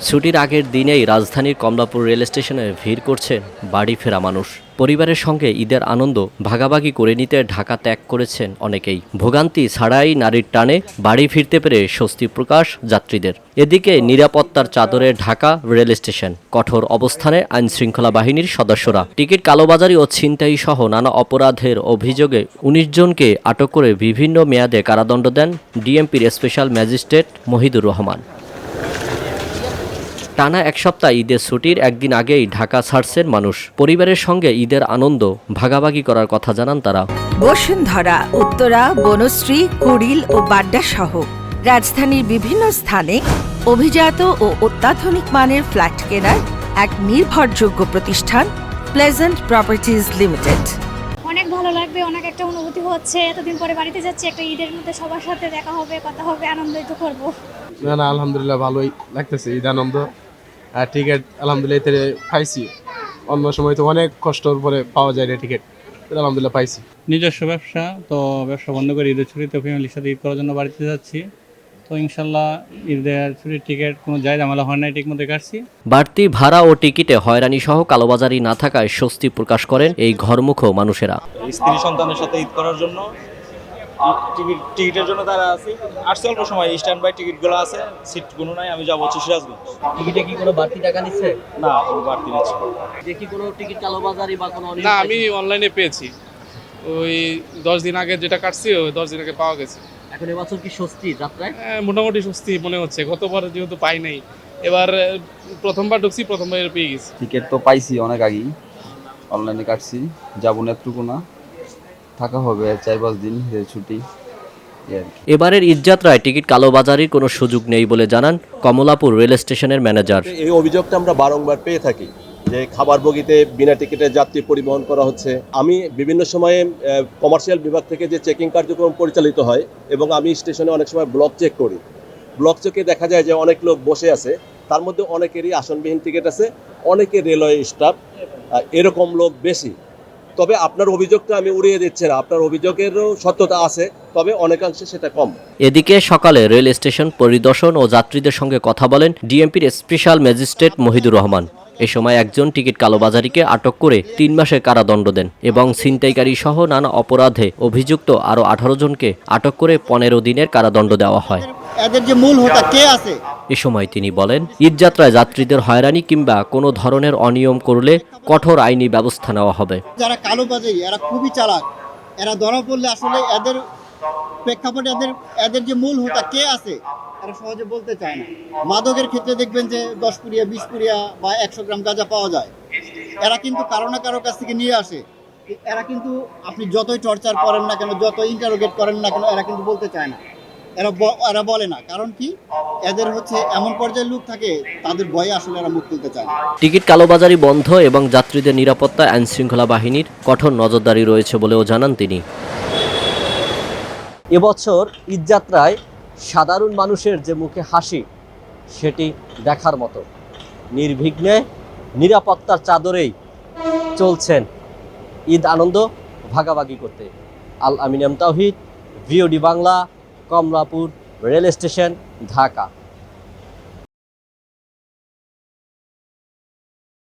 ছুটির আগের দিনেই রাজধানীর কমলাপুর রেল স্টেশনে ভিড় করছেন বাড়ি ফেরা মানুষ। পরিবারের সঙ্গে ঈদের আনন্দ ভাগাভাগি করে নিতে ঢাকা ত্যাগ করেছেন অনেকেই। ভোগান্তি ছাড়াই নারীর টানে বাড়ি ফিরতে পেরে স্বস্তি প্রকাশ যাত্রীদের। এদিকে নিরাপত্তার চাদরে ঢাকা রেল স্টেশন। কঠোর অবস্থানে আইনশৃঙ্খলা বাহিনীর সদস্যরা। টিকিট কালোবাজারি ও ছিনতাই সহ নানা অপরাধের অভিযোগে ১৯ জনকে আটক করে বিভিন্ন মেয়াদে কারাদণ্ড দেন ডিএমপির স্পেশাল ম্যাজিস্ট্রেট মহিদুর রহমান। টানা এক সপ্তাহ ঈদের ছুটির একদিন আগেই ঢাকা ছাড়ছেন মানুষ। পরিবারের সঙ্গে ঈদের আনন্দ ভাগাভাগি করার কথা জানান তারা। বসুন্ধরা, উত্তরা, বনশ্রী, কুড়িল ও বাড্ডা সহ রাজধানীর বিভিন্ন স্থানে অভিজাত ও অত্যাধুনিক মানের ফ্ল্যাট কেনার এক নির্ভরযোগ্য প্রতিষ্ঠান প্লেজেন্ট প্রপার্টিজ লিমিটেড। অনেক ভালো লাগবে, অনেক একটা অনুভূতি হচ্ছে। এতদিন পরে বাড়িতে যাচ্ছি, একটা ঈদের মধ্যে সবার সাথে দেখা হবে, কথা হবে, আনন্দিত করবো। না আলহামদুলিল্লাহ ভালোই লাগতেছে, ঈদ আনন্দ। আর টিকিট আলহামদুলিল্লাহ এতে পাইছি, অন্য সময় তো অনেক কষ্টর পরে পাওয়া যায় না টিকিট, আলহামদুলিল্লাহ পাইছি। নিজস্ব ব্যবসা, তো ব্যবসা বন্ধ করে ঈদের ছুটিতে ফ্যামিলির সাথে ঈদ করার জন্য বাড়িতে যাচ্ছি। তো ইনশাল্লাহ ঈদের ছুটির টিকিট কোনো যায় ঝামেলা হয় না, ঠিক মতো কাটছি। বাড়তি ভাড়া ও টিকিটে হয়রানি সহ কালোবাজারি না থাকায় স্বস্তি প্রকাশ করেন এই ঘরমুখ মানুষেরা। স্ত্রী সন্তানের সাথে ঈদ করার জন্য টিকিটের জন্য তারা আসছে অল্প সময়, স্ট্যান্ড বাই টিকিটগুলো আছে, সিটগুলো নাই। আমি যাবো হচ্ছে সিরাজগঞ্জ। টিকিটে কি কোনো বাড়তি টাকা নিচ্ছে? না, কোনো বাড়তি নিচ্ছে দেখি কোনো টিকিট কালোবাজারি বা কোনো না, আমি অনলাইনে পেয়েছি। ওই 10 দিন আগে যেটা কাটছি, ওই 10 দিন আগে পাওয়া গেছে। এখন এবছর কি স্বস্তি যাত্রায়? মোটামুটি স্বস্তি মনে হচ্ছে। গতবার যেহেতু পাই নাই, এবার প্রথমবার ঢুকছি, প্রথমবার পেয়ে গেছি। টিকিট তো পাইছি অনেক আগেই, অনলাইনে কাটছি। যাবো না এতটুকু না, থাকা হবে 4-5 দিন ছুটি। এবারের ঈদযাত্রায় টিকিট কালোবাজারির কোনো সুযোগ নেই বলে জানান কমলাপুর রেল স্টেশনের ম্যানেজার। এই অভিযোগটা আমরা বারংবার পেয়ে থাকি যে খাবার বগিতে বিনা টিকিটে যাত্রী পরিবহন করা হচ্ছে। আমি বিভিন্ন সময়ে কমার্শিয়াল বিভাগ থেকে যে চেকিং কার্যক্রম পরিচালিত হয় এবং আমি স্টেশনে অনেক সময় ব্লক চেক করি। ব্লক চেকে দেখা যায় যে অনেক লোক বসে আছে, তার মধ্যে অনেকেরই আসনবিহীন টিকিট আছে, অনেকে রেলওয়ে স্টাফ, এরকম লোক বেশি। তবে আপনার অভিযোগটা আমি উড়িয়ে দিচ্ছি না, আপনার অভিযোগেরও সত্যতা আছে, তবে অনেকাংশে সেটা কম। এদিকে সকালে রেল স্টেশন পরিদর্শন ও যাত্রীদের সঙ্গে কথা বলেন ডিএমপির স্পেশাল ম্যাজিস্ট্রেট মহিদুর রহমান। এ সময় একজন টিকিট কালোবাজারিকে আটক করে 3 মাসের কারাদণ্ড দেন এবং ছিনতাইকারী সহ নানা অপরাধে অভিযুক্ত আরও 18 জনকে আটক করে 15 দিনের কারাদণ্ড দেওয়া হয়। এদের যে মূল হোতা কে আছে? এ সময় তিনি বলেন, ঈদযাত্রায় যাত্রীদের হয়রানি কিংবা কোনো ধরনের অনিয়ম করলে কঠোর আইনি ব্যবস্থা নেওয়া হবে। যারা কালোবাজারি, এরা খুবই চালাক। এরা ধরা পড়লে আসলে এদের প্রেক্ষাপটে এদের যে মূল হোতা কে আছে এরা সহজে বলতে চায় না। মাদকের ক্ষেত্রে দেখবেন যে 10 পুরিয়া 20 পুরিয়া বা 100 গ্রাম গাঁজা পাওয়া যায়, এরা কিন্তু কারো না কারো কাছ থেকে নিয়ে আসে। এরা কিন্তু আপনি যতই টর্চার করেন না কেন, যতই ইন্টারোগেট করেন না কেন, এরা কিন্তু বলতে চায় না। এরা বলে না, কারণ কি? এদের হচ্ছে এমন পর্যায়ের লোক থাকে, তাদের ভয়ে আসলে এরা মুখ তুলতে চায় না। টিকিট কালোবাজারি বন্ধ এবং যাত্রীদের নিরাপত্তায় আইনশৃঙ্খলা বাহিনীর কঠোর নজরদারি রয়েছে বলেও জানান তিনি। এবছর ঈদযাত্রায় সাধারণ মানুষের যে মুখে হাসি, সেটি দেখার মতো। নির্বিঘ্নে নিরাপত্তার চাদরেই চলছেন ঈদ আনন্দ ভাগাভাগি করতে। আল আমিন তাওহিদ, VOD Bangla, Kamalapur rail station, Dhaka.